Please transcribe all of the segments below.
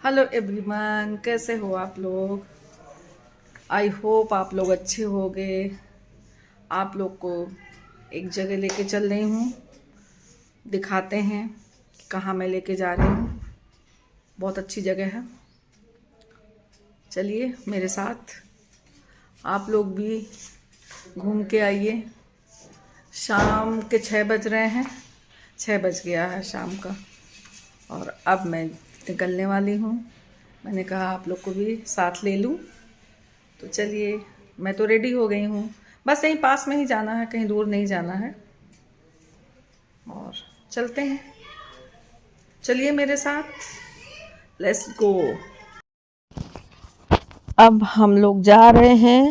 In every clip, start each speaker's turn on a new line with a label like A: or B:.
A: Hello everyone, कैसे हो आप लोग। आई होप आप लोग अच्छे होंगे। आप लोग को एक जगह लेके चल रही हूँ, दिखाते हैं कहाँ मैं लेके जा रही हूँ। बहुत अच्छी जगह है, चलिए मेरे साथ। आप लोग भी घूम के आइए। शाम के 6 बज रहे हैं, 6 बज गया है शाम का, और अब मैं निकलने वाली हूँ। मैंने कहा आप लोग को भी साथ ले लूँ, तो चलिए। मैं तो रेडी हो गई हूँ, बस यहीं पास में ही जाना है, कहीं दूर नहीं जाना है। और चलते हैं, चलिए मेरे साथ, लेट्स गो। अब हम लोग जा रहे हैं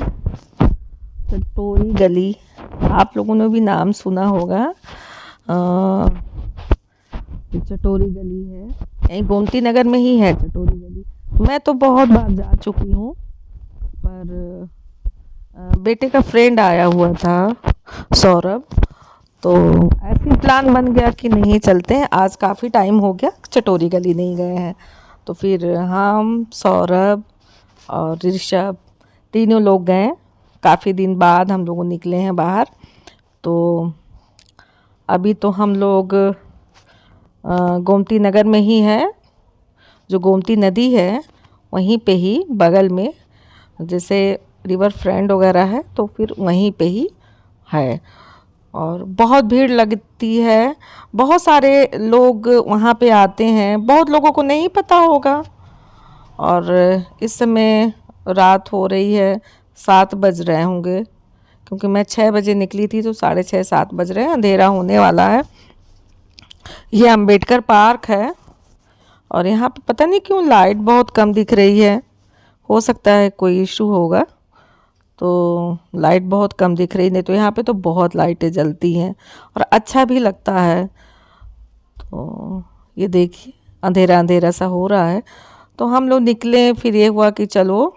A: चटोरी गली। आप लोगों ने भी नाम सुना होगा। ये चटोरी गली है, यहीं गोमती नगर में ही है चटोरी गली। मैं तो बहुत बार जा चुकी हूँ, पर बेटे का फ्रेंड आया हुआ था, सौरभ, तो ऐसे ही प्लान बन गया कि नहीं चलते हैं। आज काफ़ी टाइम हो गया चटोरी गली नहीं गए हैं, तो फिर हम, सौरभ और ऋषभ तीनों लोग गए। काफ़ी दिन बाद हम लोग निकले हैं बाहर। तो अभी तो हम लोग गोमती नगर में ही है, जो गोमती नदी है वहीं पे ही बगल में, जैसे रिवर फ्रंट वगैरह है तो फिर वहीं पे ही है। और बहुत भीड़ लगती है, बहुत सारे लोग वहाँ पे आते हैं, बहुत लोगों को नहीं पता होगा। और इस समय रात हो रही है, 7 बज रहे होंगे, क्योंकि मैं 6 बजे निकली थी, तो 6:30-7 बज रहे हैं, अंधेरा होने वाला है। ये अंबेडकर पार्क है, और यहाँ पे पता नहीं क्यों लाइट बहुत कम दिख रही है। हो सकता है कोई इशू होगा, तो लाइट बहुत कम दिख रही, नहीं तो यहाँ पे तो बहुत लाइटें जलती हैं और अच्छा भी लगता है। तो ये देखिए अंधेरा अंधेरा सा हो रहा है, तो हम लोग निकले। फिर ये हुआ कि चलो,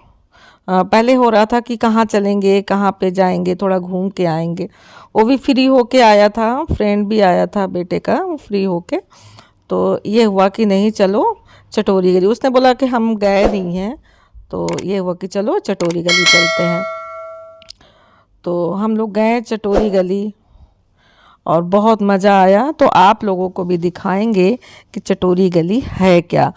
A: पहले हो रहा था कि कहाँ चलेंगे, कहाँ पे जाएंगे, थोड़ा घूम के आएंगे। वो भी फ्री होके आया था, फ्रेंड भी आया था बेटे का, वो फ्री होके। तो ये हुआ कि नहीं चलो चटोरी गली। उसने बोला कि हम गए नहीं हैं, तो ये हुआ कि चलो चटोरी गली चलते हैं। तो हम लोग गए चटोरी गली और बहुत मज़ा आया। तो आप लोगों को भी दिखाएंगे कि चटोरी गली है क्या।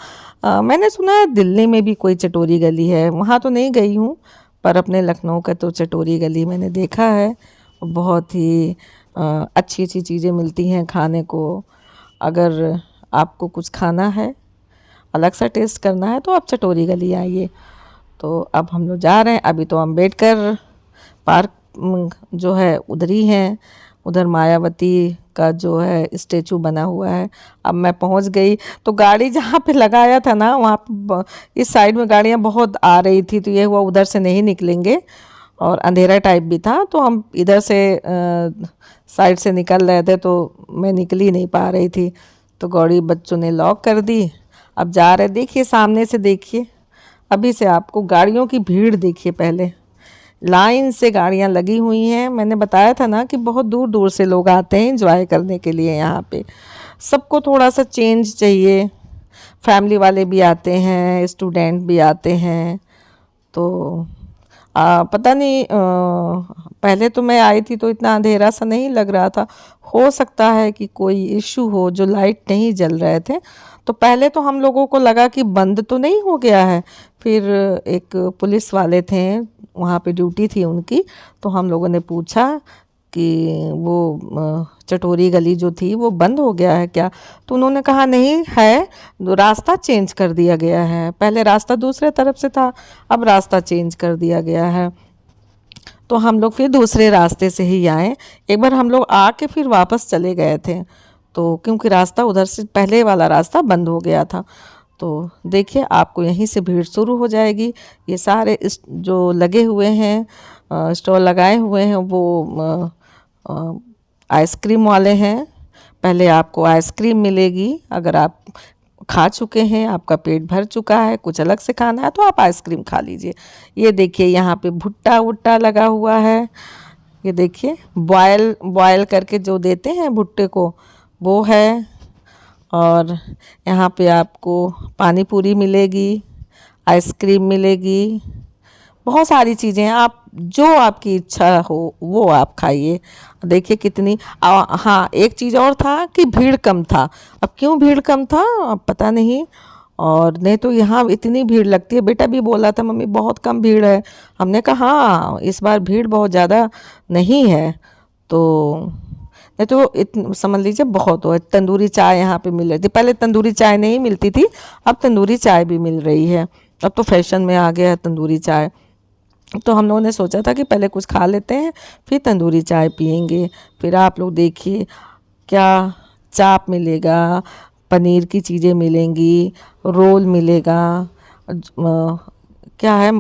A: मैंने सुना है दिल्ली में भी कोई चटोरी गली है, वहाँ तो नहीं गई हूँ, पर अपने लखनऊ का तो चटोरी गली मैंने देखा है। बहुत ही अच्छी अच्छी चीज़ें मिलती हैं खाने को। अगर आपको कुछ खाना है, अलग सा टेस्ट करना है, तो आप चटोरी गली आइए। तो अब हम लोग जा रहे हैं। अभी तो अम्बेडकर पार्क जो है उधर ही है, उधर मायावती का जो है स्टेचू बना हुआ है। अब मैं पहुंच गई, तो गाड़ी जहाँ पे लगाया था ना, वहाँ पे इस साइड में गाड़ियाँ बहुत आ रही थी, तो ये हुआ उधर से नहीं निकलेंगे, और अंधेरा टाइप भी था, तो हम इधर से साइड से निकल रहे थे, तो मैं निकल ही नहीं पा रही थी, तो गाड़ी बच्चों ने लॉक कर दी। अब जा रहे, देखिए सामने से देखिए, अभी से आपको गाड़ियों की भीड़ देखिए। पहले लाइन से गाड़ियां लगी हुई हैं। मैंने बताया था ना कि बहुत दूर दूर से लोग आते हैं एंजॉय करने के लिए यहाँ पे। सबको थोड़ा सा चेंज चाहिए, फैमिली वाले भी आते हैं, स्टूडेंट भी आते हैं। तो पता नहीं, पहले तो मैं आई थी तो इतना अंधेरा सा नहीं लग रहा था। हो सकता है कि कोई इशू हो, जो लाइट नहीं जल रहे थे। तो पहले तो हम लोगों को लगा कि बंद तो नहीं हो गया है। फिर एक पुलिस वाले थे, वहाँ पे ड्यूटी थी उनकी, तो हम लोगों ने पूछा कि वो चटोरी गली जो थी वो बंद हो गया है क्या। तो उन्होंने कहा नहीं है, रास्ता चेंज कर दिया गया है। पहले रास्ता दूसरे तरफ से था, अब रास्ता चेंज कर दिया गया है। तो हम लोग फिर दूसरे रास्ते से ही आए। एक बार हम लोग आके फिर वापस चले गए थे, तो क्योंकि रास्ता उधर से पहले वाला रास्ता बंद हो गया था। तो देखिए आपको यहीं से भीड़ शुरू हो जाएगी। ये सारे जो लगे हुए हैं, स्टॉल लगाए हुए हैं, वो आइसक्रीम वाले हैं। पहले आपको आइसक्रीम मिलेगी, अगर आप खा चुके हैं, आपका पेट भर चुका है, कुछ अलग से खाना है, तो आप आइसक्रीम खा लीजिए। ये देखिए यहाँ पे भुट्टा वुट्टा लगा हुआ है। ये देखिए बॉयल बॉयल करके जो देते हैं भुट्टे को, वो है। और यहाँ पे आपको पानी पूरी मिलेगी, आइसक्रीम मिलेगी, बहुत सारी चीज़ें हैं। आप जो आपकी इच्छा हो वो आप खाइए। देखिए कितनी हाँ, एक चीज़ और था कि भीड़ कम था। अब क्यों भीड़ कम था अब पता नहीं। और नहीं तो यहाँ इतनी भीड़ लगती है। बेटा भी बोला था मम्मी बहुत कम भीड़ है। हमने कहा हाँ इस बार भीड़ बहुत ज़्यादा नहीं है। तो नहीं तो समझ लीजिए बहुत हो। तंदूरी चाय यहाँ पे मिल रही थी, पहले तंदूरी चाय नहीं मिलती थी, अब तंदूरी चाय भी मिल रही है। अब तो फैशन में आ गया है तंदूरी चाय। तो हम लोगों ने सोचा था कि पहले कुछ खा लेते हैं फिर तंदूरी चाय पियेंगे। फिर आप लोग देखिए क्या चाप मिलेगा, पनीर की चीज़ें मिलेंगी, रोल मिलेगा, क्या है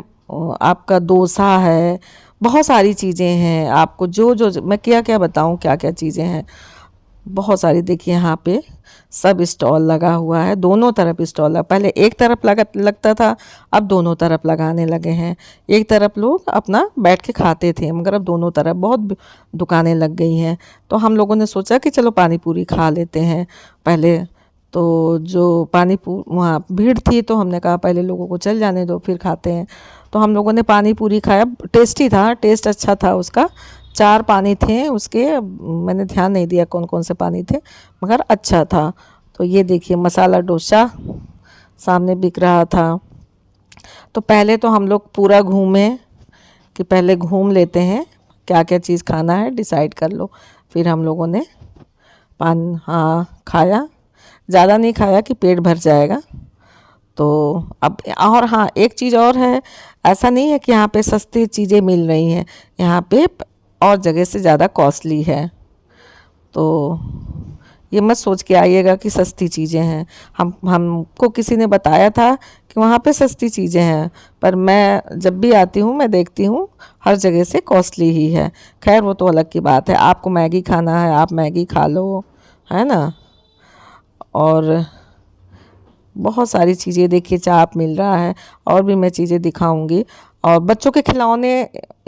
A: आपका डोसा है, बहुत सारी चीज़ें हैं। आपको जो जो मैं क्या क्या बताऊं क्या क्या चीज़ें हैं, बहुत सारी। देखिए यहाँ पे सब स्टॉल लगा हुआ है, दोनों तरफ स्टॉल है। पहले एक तरफ लगता था, अब दोनों तरफ लगाने लगे हैं। एक तरफ लोग अपना बैठ के खाते थे, मगर अब दोनों तरफ बहुत दुकानें लग गई हैं। तो हम लोगों ने सोचा कि चलो पानी पूरी खा लेते हैं पहले। तो जो वहाँ भीड़ थी तो हमने कहा पहले लोगों को चल जाने दो फिर खाते हैं। तो हम लोगों ने पानी पूरी खाया, टेस्टी था, टेस्ट अच्छा था उसका। 4 पानी थे उसके, मैंने ध्यान नहीं दिया कौन कौन से पानी थे, मगर अच्छा था। तो ये देखिए मसाला डोसा सामने बिक रहा था। तो पहले तो हम लोग पूरा घूमे कि पहले घूम लेते हैं क्या क्या चीज़ खाना है डिसाइड कर लो। फिर हम लोगों ने हाँ खाया, ज़्यादा नहीं खाया कि पेट भर जाएगा। तो अब और हाँ एक चीज़ और है, ऐसा नहीं है कि यहाँ पे सस्ती चीज़ें मिल रही हैं, यहाँ पे और जगह से ज़्यादा कॉस्टली है। तो ये मत सोच के आइएगा कि सस्ती चीज़ें हैं। हमको किसी ने बताया था कि वहाँ पे सस्ती चीज़ें हैं, पर मैं जब भी आती हूँ मैं देखती हूँ हर जगह से कॉस्टली ही है। खैर वो तो अलग की बात है, आपको मैगी खाना है आप मैगी खा लो, है ना। और बहुत सारी चीज़ें देखिए, चाप मिल रहा है, और भी मैं चीज़ें दिखाऊंगी। और बच्चों के खिलौने,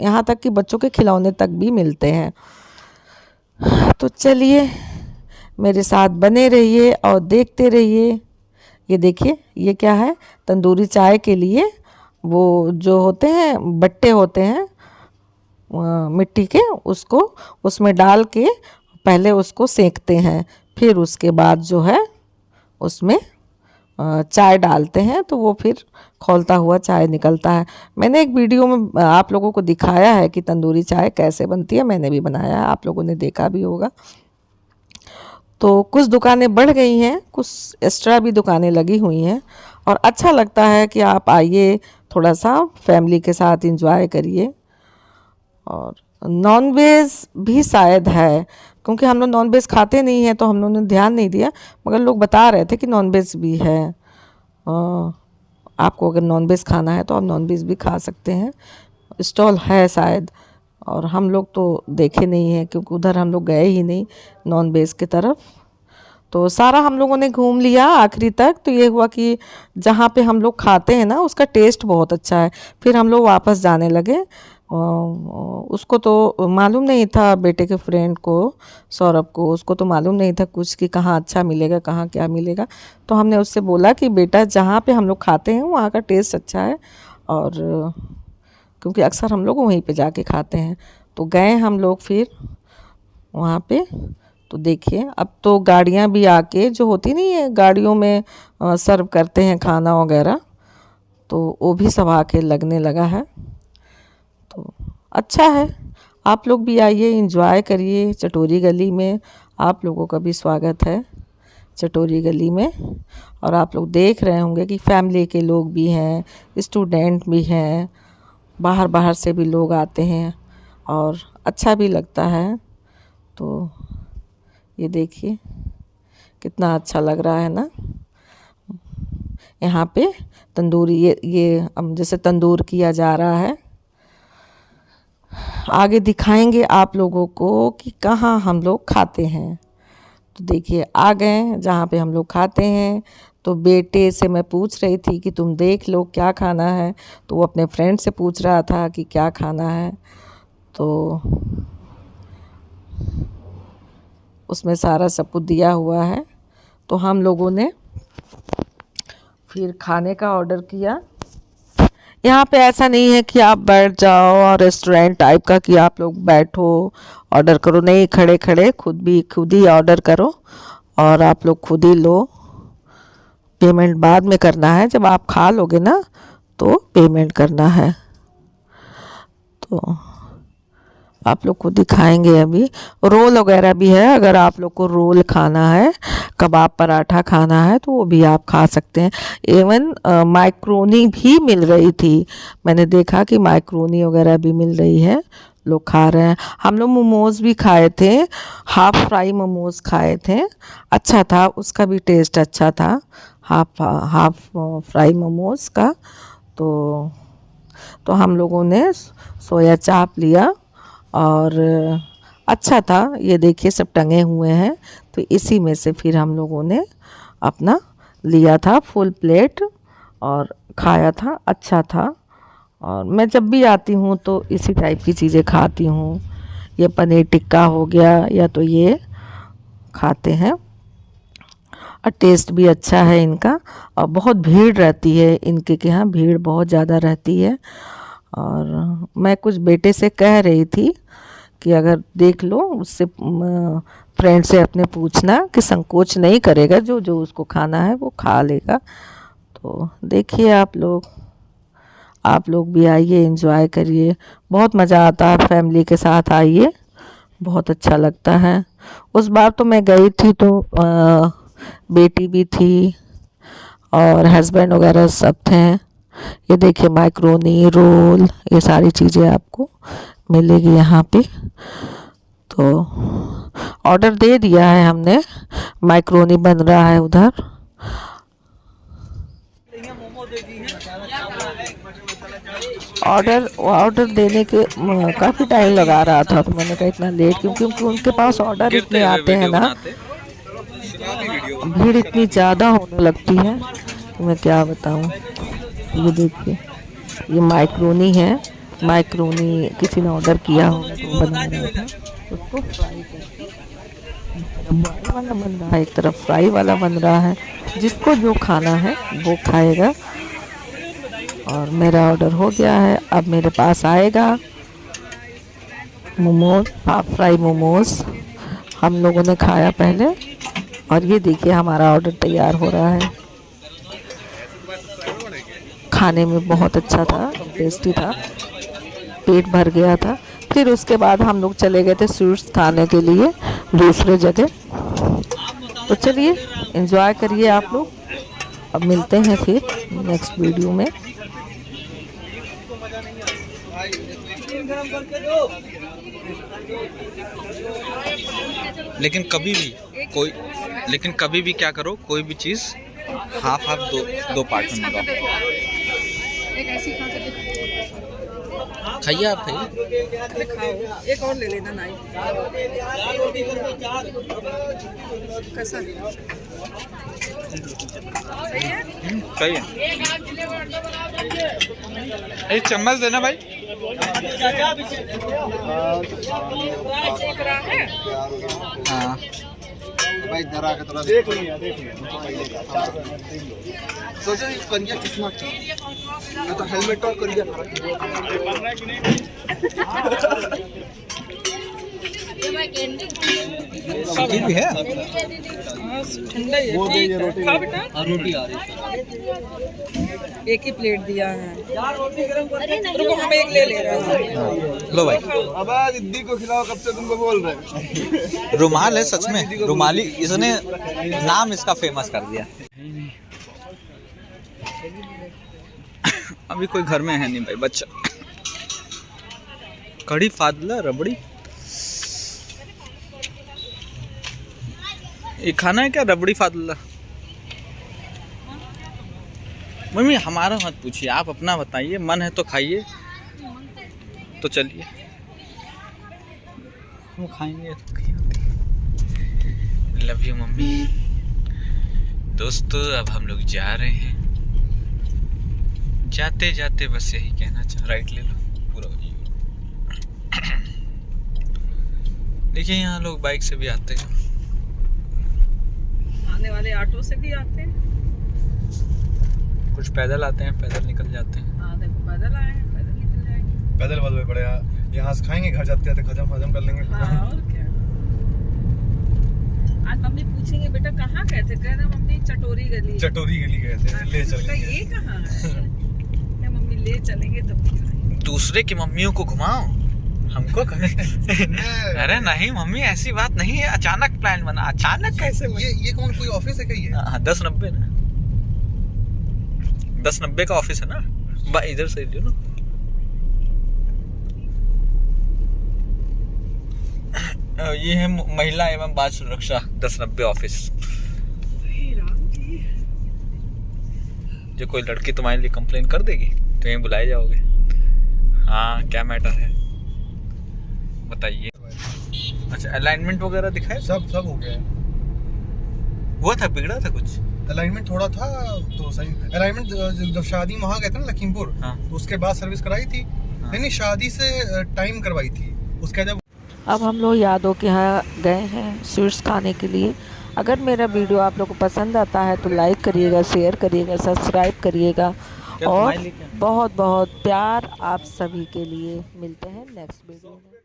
A: यहाँ तक कि बच्चों के खिलौने तक भी मिलते हैं। तो चलिए मेरे साथ बने रहिए और देखते रहिए। ये देखिए ये क्या है, तंदूरी चाय के लिए वो जो होते हैं बट्टे होते हैं मिट्टी के, उसको उसमें डाल के पहले उसको सेकते हैं, फिर उसके बाद जो है उसमें चाय डालते हैं तो वो फिर खौलता हुआ चाय निकलता है। मैंने एक वीडियो में आप लोगों को दिखाया है कि तंदूरी चाय कैसे बनती है, मैंने भी बनाया है, आप लोगों ने देखा भी होगा। तो कुछ दुकानें बढ़ गई हैं, कुछ एक्स्ट्रा भी दुकानें लगी हुई हैं, और अच्छा लगता है कि आप आइए थोड़ा सा फैमिली के साथ एंजॉय करिए। और नॉन वेज भी शायद है, क्योंकि हम लोग नॉन वेज खाते नहीं हैं तो हम लोगों ने ध्यान नहीं दिया, मगर लोग बता रहे थे कि नॉन वेज भी है। आपको अगर नॉन वेज खाना है तो आप नॉन वेज भी खा सकते हैं, स्टॉल है शायद। और हम लोग तो देखे नहीं हैं क्योंकि उधर हम लोग गए ही नहीं नॉन वेज की तरफ। तो सारा हम लोगों ने घूम लिया आखिरी तक। तो ये हुआ कि जहाँ पे हम लोग खाते हैं ना उसका टेस्ट बहुत अच्छा है। फिर हम लोग वापस जाने लगे। उसको तो मालूम नहीं था, बेटे के फ्रेंड को, सौरभ को, उसको तो मालूम नहीं था कुछ कि कहाँ अच्छा मिलेगा कहाँ क्या मिलेगा। तो हमने उससे बोला कि बेटा जहाँ पे हम लोग खाते हैं वहाँ का टेस्ट अच्छा है, और क्योंकि अक्सर हम लोग वहीं पे जाके खाते हैं। तो गए हम लोग फिर वहाँ पे। तो देखिए अब तो गाड़ियाँ भी आके जो होती नहीं है गाड़ियों में सर्व करते हैं खाना वगैरह, तो वो भी सब आके लगने लगा है। तो अच्छा है, आप लोग भी आइए एंजॉय करिए। चटोरी गली में आप लोगों का भी स्वागत है, चटोरी गली में। और आप लोग देख रहे होंगे कि फैमिली के लोग भी हैं, स्टूडेंट भी हैं, बाहर बाहर से भी लोग आते हैं और अच्छा भी लगता है। तो ये देखिए कितना अच्छा लग रहा है ना। यहाँ पे तंदूरी ये जैसे तंदूर किया जा रहा है। आगे दिखाएंगे आप लोगों को कि कहाँ हम लोग खाते हैं। तो देखिए आ गए जहाँ पे हम लोग खाते हैं। तो बेटे से मैं पूछ रही थी कि तुम देख लो क्या खाना है, तो वो अपने फ्रेंड से पूछ रहा था कि क्या खाना है। तो उसमें सारा सब कुछ दिया हुआ है। तो हम लोगों ने फिर खाने का ऑर्डर किया। यहाँ पे ऐसा नहीं है कि आप बैठ जाओ और रेस्टोरेंट टाइप का कि आप लोग बैठो ऑर्डर करो, नहीं, खड़े खड़े खुद ही ऑर्डर करो और आप लोग खुद ही लो। पेमेंट बाद में करना है, जब आप खा लोगे ना तो पेमेंट करना है। तो आप लोग खुद ही खाएंगे। अभी रोल वगैरह भी है, अगर आप लोग को रोल खाना है, कबाब पराठा खाना है तो वो भी आप खा सकते हैं। इवन माइक्रोनी भी मिल रही थी, मैंने देखा कि माइक्रोनी वगैरह भी मिल रही है, लोग खा रहे हैं। हम लोग मोमोज़ भी खाए थे, हाफ फ्राई मोमोज़ खाए थे, अच्छा था, उसका भी टेस्ट अच्छा था, हाफ फ्राई मोमोज़ का। तो हम लोगों ने सोया चाप लिया और अच्छा था। ये देखिए सब टंगे हुए हैं, तो इसी में से फिर हम लोगों ने अपना लिया था फुल प्लेट और खाया था, अच्छा था। और मैं जब भी आती हूँ तो इसी टाइप की चीज़ें खाती हूँ। ये पनीर टिक्का हो गया या तो ये खाते हैं, और टेस्ट भी अच्छा है इनका। और बहुत भीड़ रहती है इनके के यहाँ, भीड़ बहुत ज़्यादा रहती है। और मैं कुछ बेटे से कह रही थी कि अगर देख लो, उससे फ्रेंड से अपने पूछना कि संकोच नहीं करेगा, जो जो उसको खाना है वो खा लेगा। तो देखिए आप लोग भी आइए, एंजॉय करिए, बहुत मज़ा आता है, फैमिली के साथ आइए, बहुत अच्छा लगता है। उस बार तो मैं गई थी तो बेटी भी थी और हस्बैंड वगैरह सब थे। ये देखिए माइक्रोनी, रोल, ये सारी चीज़ें आपको मिलेगी यहाँ पे। तो ऑर्डर दे दिया है हमने, माइक्रोनी बन रहा है उधर। ऑर्डर देने के काफ़ी टाइम लगा रहा था, तो मैंने कहा इतना लेट क्योंकि उनके पास ऑर्डर इतने आते हैं ना, भीड़ इतनी ज़्यादा होने लगती है कि मैं क्या बताऊँ। ये देखिए ये माइक्रोनी है, माइक्रोनी किसी ने ऑर्डर किया होगा तो बना रहा था, उसको फ्राई करके बॉयल वाला बन रहा है, एक तरफ फ्राई वाला बन रहा है। जिसको जो खाना है वो खाएगा। और मेरा ऑर्डर हो गया है, अब मेरे पास आएगा मोमोज, हाफ फ्राई मोमोज हम लोगों ने खाया पहले। और ये देखिए हमारा ऑर्डर तैयार हो रहा है। खाने में बहुत अच्छा था, टेस्टी था, पेट भर गया था। फिर उसके बाद हम लोग चले गए थे स्वीट्स खाने के लिए दूसरे जगह। तो चलिए एंजॉय करिए आप लोग। अब मिलते हैं फिर नेक्स्ट वीडियो में।
B: लेकिन कभी भी क्या करो, कोई भी चीज़ हाफ दो पार्ट में मंगाओ। खाइए आप, खाइए,
A: खाओ, एक और ले लेना नाइफ। कैसा सही है?
B: सही है। एक चम्मच देना भाई। हाँ भाई, जरा के थोड़ा देख लिया। सोचो करिया कितना तो हेलमेट और करिया भी है,
A: ठंडा ही है। खा बेटा,
B: रोटी आ रही
A: है। एक ही प्लेट दिया है, रुको हम एक ले रहे हैं।
B: लो भाई,
C: अब दीदी को खिलाओ, कब से तुमको बोल रहे।
B: रुमाल है सच में, रुमाली, इसने नाम इसका फेमस कर दिया। अभी कोई घर में है नहीं भाई, बच्चा। कड़ी फादला रबड़ी, ये खाना है क्या? रबड़ी फादला। मम्मी हमारा मत पूछिए, आप अपना बताइए, मन है तो खाइए, तो चलिए हम खाएंगे। Love you mummy. दोस्तों अब हम लोग जा रहे हैं। जाते जाते बस यही कहना चाह, राइट ले लो पूरा। देखिए यहाँ लोग बाइक से भी आते हैं।
A: आने वाले ऑटो से भी आते हैं,
B: कुछ पैदल आते हैं, पैदल निकल जाते हैं।
A: हाँ देखो पैदल आए हैं, पैदल निकल जाएंगे।
C: पैदल वाले बड़े यहाँ से खाएंगे, घर जाते जाते खत्म कर लेंगे।
A: हाँ और क्या। आज मम्मी पूछेंगे बेटा कहाँ गए थे, कह रहे मम्मी चटोरी गली।
C: चटोरी गली गए थे, ले चलेंगे।
A: ये कहाँ है? क्या मम्मी ले चलेंगे तब दिखाएंगे।
B: दूसरे की मम्मियों को घुमाओ, हमको अरे नहीं मम्मी ऐसी बात नहीं है, अचानक प्लान बना। अचानक कैसे बना?
C: ये कौन कोई ऑफिस है क्या ये?
B: हाँ 1090 ना, 1090 का ऑफिस है ना, इधर से लो ना। ये है महिला एवं बाल सुरक्षा 1090 ऑफिस। जो कोई लड़की तुम्हारे लिए कंप्लेन कर देगी तो यहीं बुलाए जाओगे। हाँ क्या मैटर है बताइए। अच्छा अलाइनमेंट वगैरह दिखाए?
C: सब हो गया है।
B: हुआ था, बिगड़ा था कुछ?
C: अलाइनमेंट थोड़ा था तो सही। अलाइनमेंट जब शादी वहाँ गए थे ना लखीमपुर,
B: हाँ।
C: तो उसके बाद सर्विस कराई थी।
B: हाँ।
C: नहीं शादी से टाइम करवाई थी उसके जब।
A: अब हम लोग यादों के यहाँ गए हैं स्वीट्स खाने के लिए। अगर मेरा वीडियो आप लोग को पसंद आता है तो लाइक करिएगा, शेयर करिएगा, सब्सक्राइब करिएगा और बहुत बहुत प्यार आप सभी के लिए। मिलते हैं नेक्स्ट वीडियो में।